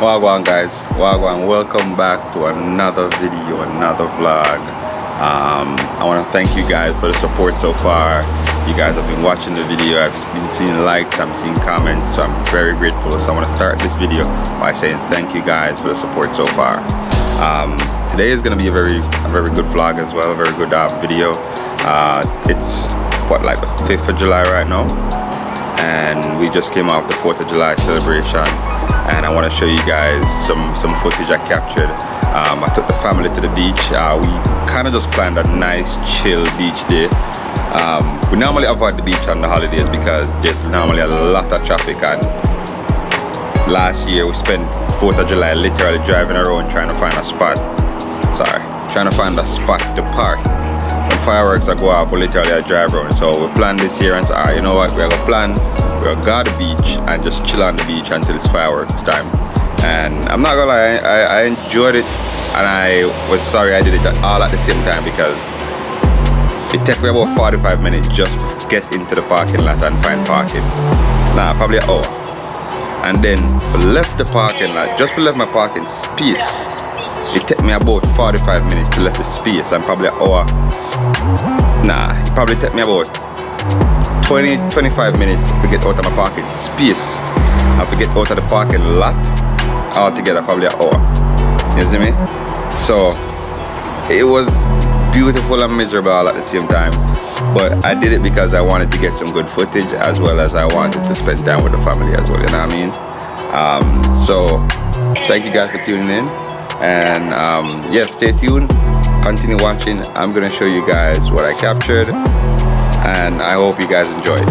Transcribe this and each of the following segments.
Wagwan guys, Wagwan, welcome back to another video, another vlog. I want to thank you guys for the support so far. You guys have been watching the video, I've been seeing likes, I'm seeing comments, so I'm very grateful. So I want to start this video by saying thank you guys for the support so far. Today is going to be a very good vlog as well, a very good video. It's like the 5th of July right now, and we just came off the 4th of July celebration, and I want to show you guys some footage I captured. I took the family to the beach. We kind of just planned a nice chill beach day. We normally avoid the beach on the holidays because there's normally a lot of traffic, and last year we spent 4th of July literally driving around trying to find a spot to park. When fireworks are go off, we literally drive around. So we planned this year and said, you know what, we're gonna go to the beach and just chill on the beach until it's fireworks time. And I'm not gonna lie, I enjoyed it, and I was sorry I did it all at the same time because it took me about 45 minutes just to get into the parking lot and find parking. Nah, probably an hour. And then left the parking lot, just to leave my parking space. It took me about 45 minutes to left the space, and probably an hour. Nah, it probably took me about 20-25 minutes to get out of my parking space and to get out of the parking lot. Altogether probably an hour. You see me? So it was beautiful and miserable all at the same time, but I did it because I wanted to get some good footage, as well as I wanted to spend time with the family as well, you know what I mean? So thank you guys for tuning in, and yeah, stay tuned, continue watching. I'm gonna show you guys what I captured, and I hope you guys enjoyed.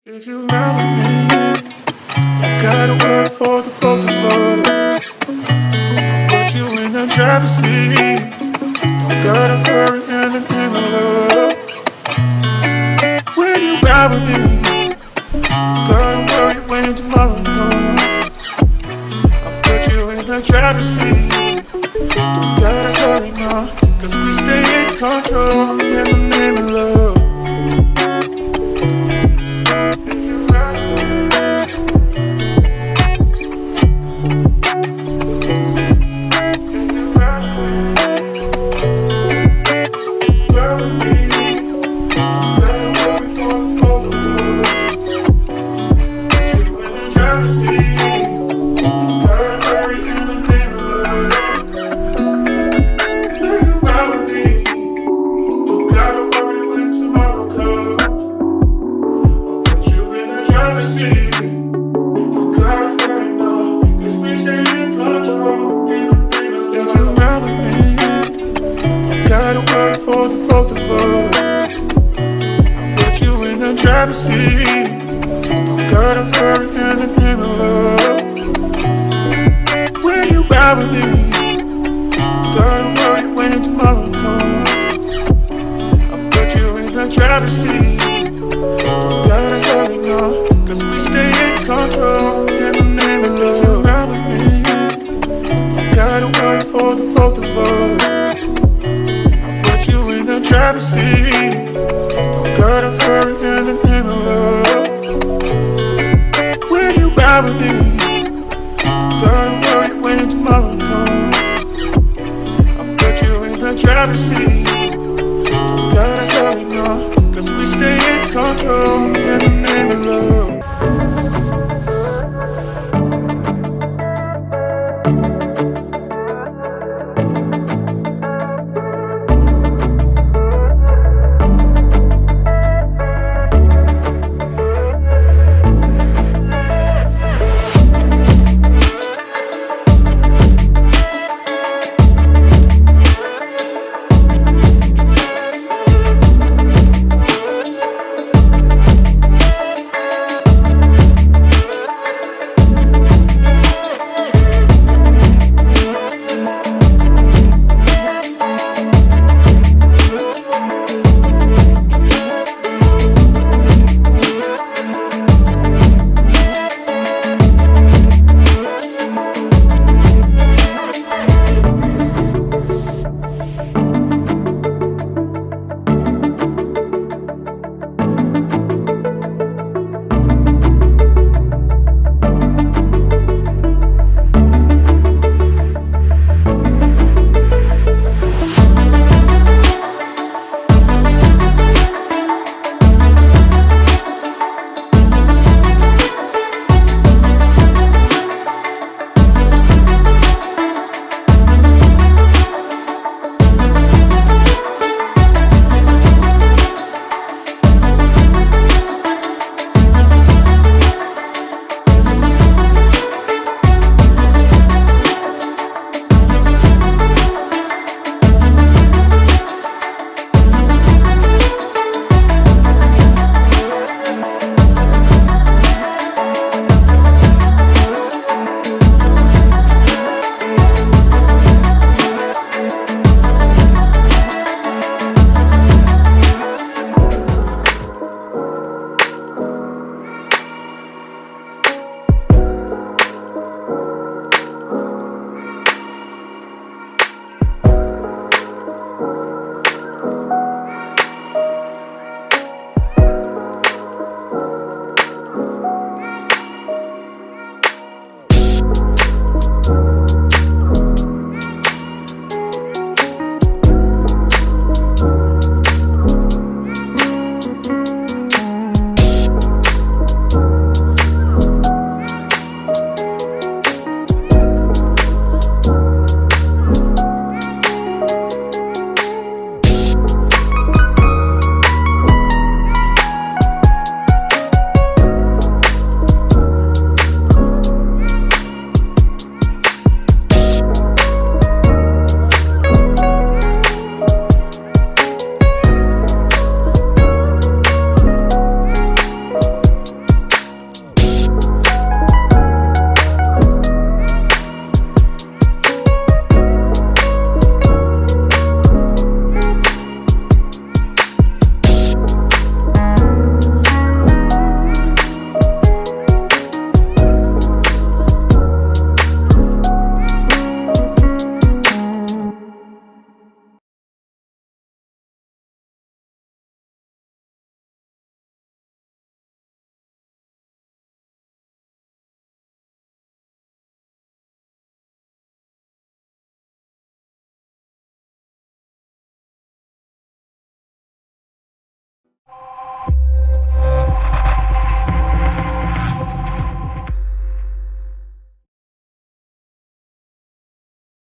If you ride with me, don't gotta work for the both of us. I'll put you in the driver's seat. Don't gotta hurry in the name of love. When you ride with me, don't gotta worry when tomorrow comes. I'll put you in the driver's seat. Don't gotta hurry now, cause we stay in control in the name of love. For the both of us, I'll put you in the driver's seat. Don't gotta hurry in the name of love. When you ride with me, don't gotta worry when tomorrow comes. I'll put you in the driver's seat. Don't gotta hurry now, cause we stay in control in the name of love. If you ride with me, don't gotta worry for the both of us. You in the driver's seat. Don't gotta hurry in the name of love. When you ride with me, don't gotta worry when tomorrow comes. I'll put you in the driver's seat. Don't gotta hurry now, cause we stay in control.